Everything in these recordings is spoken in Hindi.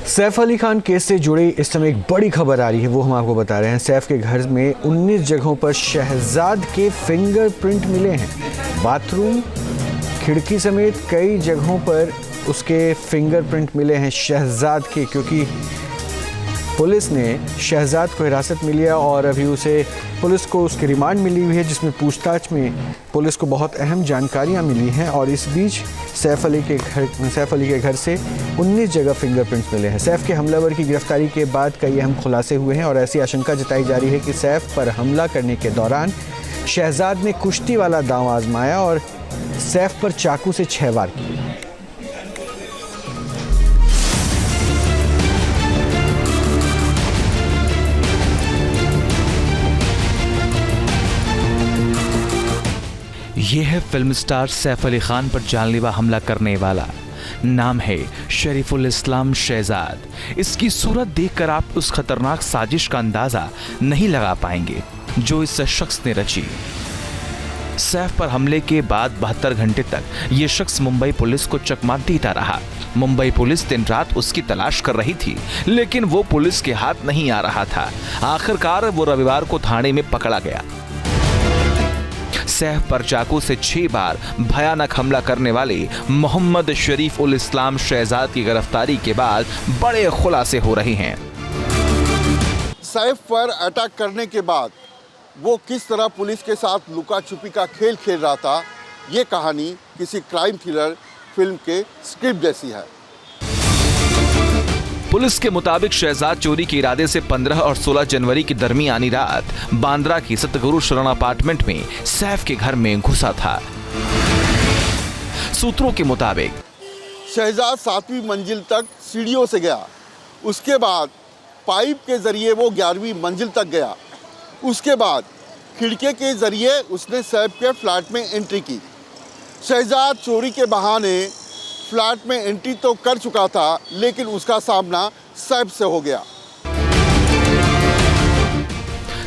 सैफ अली खान केस से जुड़ी इस समय एक बड़ी खबर आ रही है, वो हम आपको बता रहे हैं। सैफ के घर में 19 जगहों पर शहजाद के फिंगरप्रिंट मिले हैं। बाथरूम, खिड़की समेत कई जगहों पर उसके फिंगरप्रिंट मिले हैं शहजाद के, क्योंकि पुलिस ने शहजाद को हिरासत में लिया और अभी पुलिस को उसकी रिमांड मिली हुई है, जिसमें पूछताछ में पुलिस को बहुत अहम जानकारियां मिली हैं। और इस बीच सैफ अली के घर से 19 जगह फिंगरप्रिंट्स मिले हैं। सैफ के हमलावर की गिरफ्तारी के बाद कई अहम खुलासे हुए हैं और ऐसी आशंका जताई जा रही है कि सैफ पर हमला करने के दौरान शहजाद ने कुश्ती वाला दांव आजमाया और सैफ पर चाकू से 6 वार किए। ये है फिल्म स्टार सैफ अली खान पर जानलेवा हमला करने वाला। नाम है शरीफुल इस्लाम शहजाद। इसकी सूरत देखकर आप उस खतरनाक साजिश का अंदाजा नहीं लगा पाएंगे जो इस शख्स ने रची। सैफ पर हमले के बाद 72 घंटे तक ये शख्स मुंबई पुलिस को चकमा देता रहा। मुंबई पुलिस दिन रात उसकी तलाश कर रही थी, लेकिन वो पुलिस के हाथ नहीं आ रहा था। आखिरकार वो रविवार को थाने में पकड़ा गया। सैफ पर चाकू से 6 बार भयानक हमला करने वाले मोहम्मद शरीफ उल इस्लाम शहजाद की गिरफ्तारी के बाद बड़े खुलासे हो रहे हैं। सैफ पर अटैक करने के बाद वो किस तरह पुलिस के साथ लुका छुपी का खेल खेल रहा था, ये कहानी किसी क्राइम थ्रिलर फिल्म के स्क्रिप्ट जैसी है। पुलिस के मुताबिक शहजाद चोरी के इरादे से 15 और 16 जनवरी की दरमियानी रात बांद्रा की सतगुरु शरण अपार्टमेंट में सैफ के घर में घुसा था। सूत्रों के मुताबिक शहजाद 7वीं मंजिल तक सीढ़ियों से गया। उसके बाद पाइप के जरिए वो 11वीं मंजिल तक गया। उसके बाद खिड़की के जरिए उसने सैफ के फ्लैट में एंट्री की। शहजाद चोरी के बहाने फ्लैट में एंट्री तो कर चुका था, लेकिन उसका सामना सैफ से हो गया।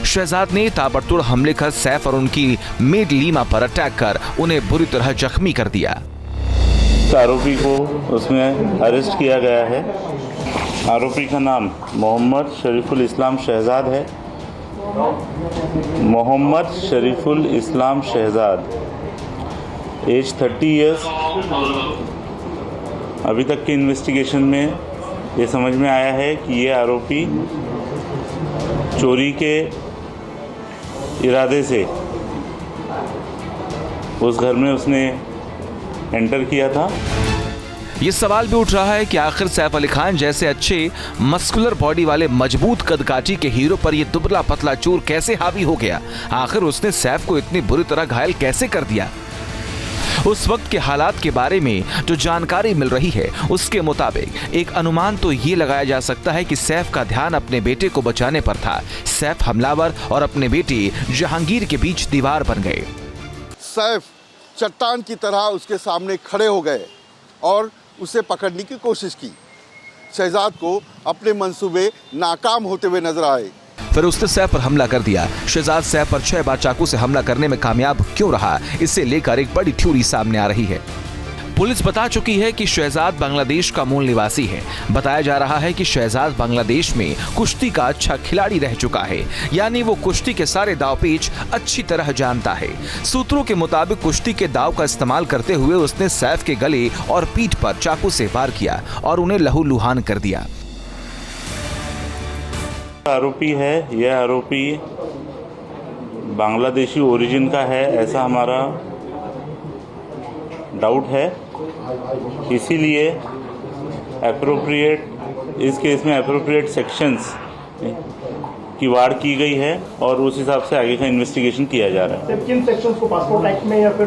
शहजाद ने ताबड़तोड़ हमले कर सैफ और उनकी मेड लीमा पर अटैक कर उन्हें बुरी तरह जख्मी कर दिया। आरोपी को उसमें अरेस्ट किया गया है। आरोपी का नाम मोहम्मद शरीफुल इस्लाम शहजाद है। मोहम्मद शरीफुल इस्लाम शहजाद, एज 30 ईयर्स। अभी तक की इन्वेस्टिगेशन में ये समझ में आया है कि ये आरोपी चोरी के इरादे से उस घर में उसने एंटर किया था। ये सवाल भी उठ रहा है कि आखिर सैफ अली खान जैसे अच्छे मस्कुलर बॉडी वाले मजबूत कदकाठी के हीरो पर यह दुबला पतला चोर कैसे हावी हो गया। आखिर उसने सैफ को इतनी बुरी तरह घायल कैसे कर दिया। उस वक्त के हालात के बारे में जो जानकारी मिल रही है, उसके मुताबिक एक अनुमान तो ये लगाया जा सकता है कि सैफ का ध्यान अपने बेटे को बचाने पर था। सैफ हमलावर और अपने बेटे जहांगीर के बीच दीवार बन गए। सैफ चट्टान की तरह उसके सामने खड़े हो गए और उसे पकड़ने की कोशिश की। शहजाद को अपने मंसूबे नाकाम होते हुए नजर आए। फिर उसने सैफ पर हमला कर दिया। शहजाद सैफ पर 6 बार चाकू से हमला करने में कामयाब क्यों रहा, इसे लेकर एक बड़ी थ्योरी सामने आ रही है। पुलिस बता चुकी है कि शहजाद बांग्लादेश का मूल निवासी है। बताया जा रहा है कि शहजाद बांग्लादेश में कुश्ती का अच्छा खिलाड़ी रह चुका है, यानी वो कुश्ती के सारे दाव पेच अच्छी तरह जानता है। सूत्रों के मुताबिक कुश्ती के दाव का इस्तेमाल करते हुए उसने सैफ के गले और पीठ पर चाकू से वार किया और उन्हें लहूलुहान कर दिया। आरोपी है, यह आरोपी बांग्लादेशी ओरिजिन का है, ऐसा हमारा डाउट है। इसीलिए इस केस में एप्रोप्रिएट सेक्शंस की वार की गई है और उस हिसाब से आगे का इन्वेस्टिगेशन किया जा रहा है। किन सेक्शंस को, पासपोर्ट एक्ट में या फिर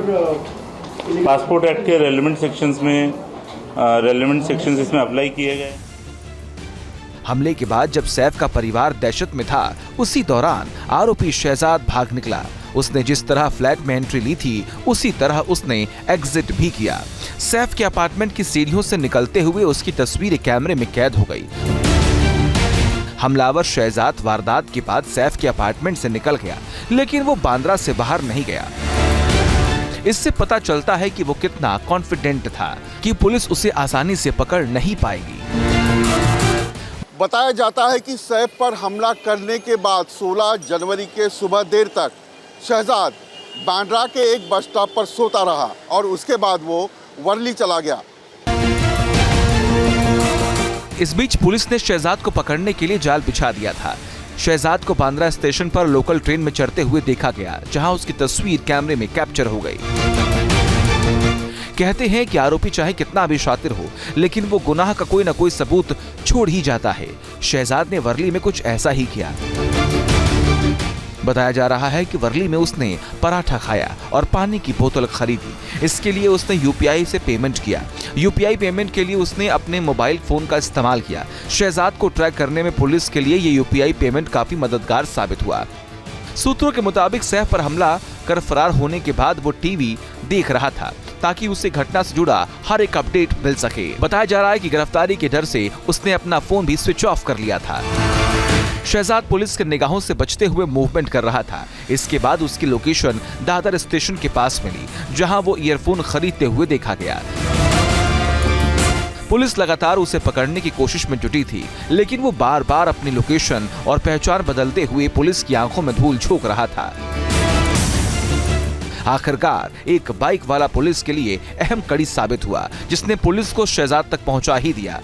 पासपोर्ट एक्ट के रेलेवेंट सेक्शंस इसमें अप्लाई किए गए। हमले के बाद जब सैफ का परिवार दहशत में था, उसी दौरान आरोपी शहजाद भाग निकला। उसने जिस तरह फ्लैट में एंट्री ली थी, उसी तरह उसने एग्जिट भी किया। सैफ के अपार्टमेंट की सीढ़ियों से निकलते हुए उसकी तस्वीर कैमरे में कैद हो गई। हमलावर शहजाद वारदात के बाद सैफ के अपार्टमेंट से निकल गया, लेकिन वो बांद्रा से बाहर नहीं गया। इससे पता चलता है कि वो कितना कॉन्फिडेंट था कि पुलिस उसे आसानी से पकड़ नहीं पाएगी। बताया जाता है कि सैफ पर हमला करने के बाद 16 जनवरी के सुबह देर तक शहजाद बांद्रा के एक बस स्टॉप पर सोता रहा और उसके बाद वो वर्ली चला गया। इस बीच पुलिस ने शहजाद को पकड़ने के लिए जाल बिछा दिया था। शहजाद को बांद्रा स्टेशन पर लोकल ट्रेन में चढ़ते हुए देखा गया, जहां उसकी तस्वीर कैमरे में कैप्चर हो गई। कहते हैं कि आरोपी चाहे कितना भी शातिर हो, लेकिन वो गुनाह का कोई ना कोई सबूत छोड़ ही जाता है। शहजाद ने वर्ली में कुछ ऐसा ही किया। बताया जा रहा है कि वर्ली में उसने पराठा खाया और पानी की बोतल खरीदी। इसके लिए उसने यूपीआई से पेमेंट किया। यूपीआई पेमेंट के लिए उसने अपने मोबाइल फोन का इस्तेमाल किया। शहजाद को ट्रैक करने में पुलिस के लिए ये यूपीआई पेमेंट काफी मददगार साबित हुआ। सूत्रों के मुताबिक सैफ पर हमला कर फरार होने के बाद वो टीवी देख रहा था ताकि उसे घटना से जुड़ा हर एक अपडेट मिल सके। बताया जा रहा है कि गिरफ्तारी के डर से उसने अपना फोन भी स्विच ऑफ कर लिया था। शहजाद पुलिस के निगाहों से बचते हुए मूवमेंट कर रहा था। इसके बाद उसकी लोकेशन दादर स्टेशन के पास मिली, जहां वो ईयरफोन खरीदते हुए देखा गया। पुलिस लगातार उसे पकड़ने की कोशिश में जुटी थी, लेकिन वो बार बार अपनी लोकेशन और पहचान बदलते हुए पुलिस की आंखों में धूल झोंक रहा था। आखिरकार एक बाइक वाला पुलिस के लिए अहम कड़ी साबित हुआ, जिसने पुलिस को शहजाद तक पहुंचा ही दिया।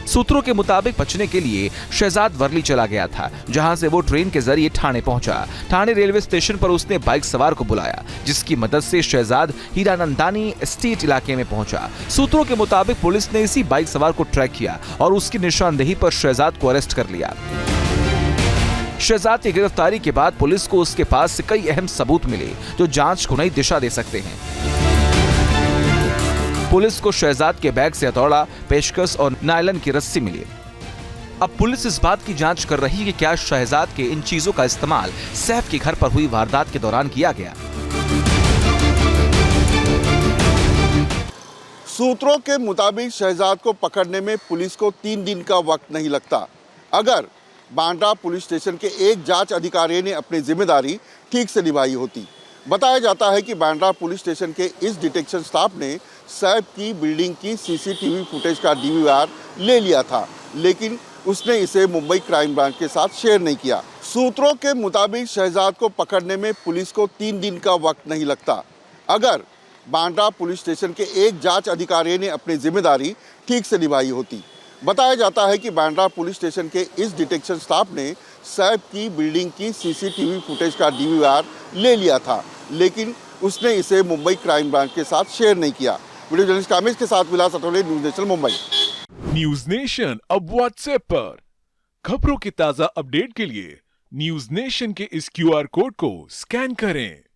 सूत्रों के मुताबिक बचने के लिए शहजाद वर्ली चला गया था, जहां से वो ट्रेन के जरिए ठाणे पहुंचा। ठाणे रेलवे स्टेशन पर उसने बाइक सवार को बुलाया, जिसकी मदद से शहजाद हीरानंदानी एस्टेट इलाके में पहुंचा। सूत्रों के मुताबिक पुलिस ने इसी बाइक सवार को ट्रैक किया और उसकी निशानदेही पर शहजाद को अरेस्ट कर लिया। शहजाद की गिरफ्तारी के बाद पुलिस को उसके पास से कई अहम सबूत मिले, जो जांच को नई दिशा दे सकते हैं। पुलिस को शहजाद के बैग से हथौड़ा, पेचकस और नायलन की रस्सी मिली। अब पुलिस इस बात की जांच कर रही है कि क्या शहजाद के इन चीजों का इस्तेमाल सैफ के घर पर हुई वारदात के दौरान किया गया। सूत्रों के मुताबिक शहजाद को पकड़ने में पुलिस को 3 दिन का वक्त नहीं लगता, अगर बांद्रा पुलिस स्टेशन के एक जांच अधिकारी ने अपनी जिम्मेदारी ठीक से निभाई होती। बताया जाता है कि बांद्रा पुलिस स्टेशन के इस डिटेक्शन स्टाफ ने सैफ की बिल्डिंग की सीसीटीवी फुटेज का डीवीआर ले लिया था, लेकिन उसने इसे मुंबई क्राइम ब्रांच के साथ शेयर नहीं किया। सूत्रों के मुताबिक शहजाद को पकड़ने में पुलिस को 3 दिन का वक्त नहीं लगता, अगर बांद्रा पुलिस स्टेशन के एक जांच अधिकारी ने अपनी जिम्मेदारी ठीक से निभाई होती। बताया जाता है कि बांद्रा पुलिस स्टेशन के इस डिटेक्शन स्टाफ ने सैफ की बिल्डिंग की सीसीटीवी फुटेज का डीवीआर ले लिया था, लेकिन उसने इसे मुंबई क्राइम ब्रांच के साथ शेयर नहीं किया। वीडियो जर्नलिस्ट कामेश के साथ Vilas Athawale, News Nation Mumbai. News Nation अब व्हाट्सएप पर खबरों की ताजा अपडेट के लिए न्यूज नेशन के इस क्यूआर कोड को स्कैन करें।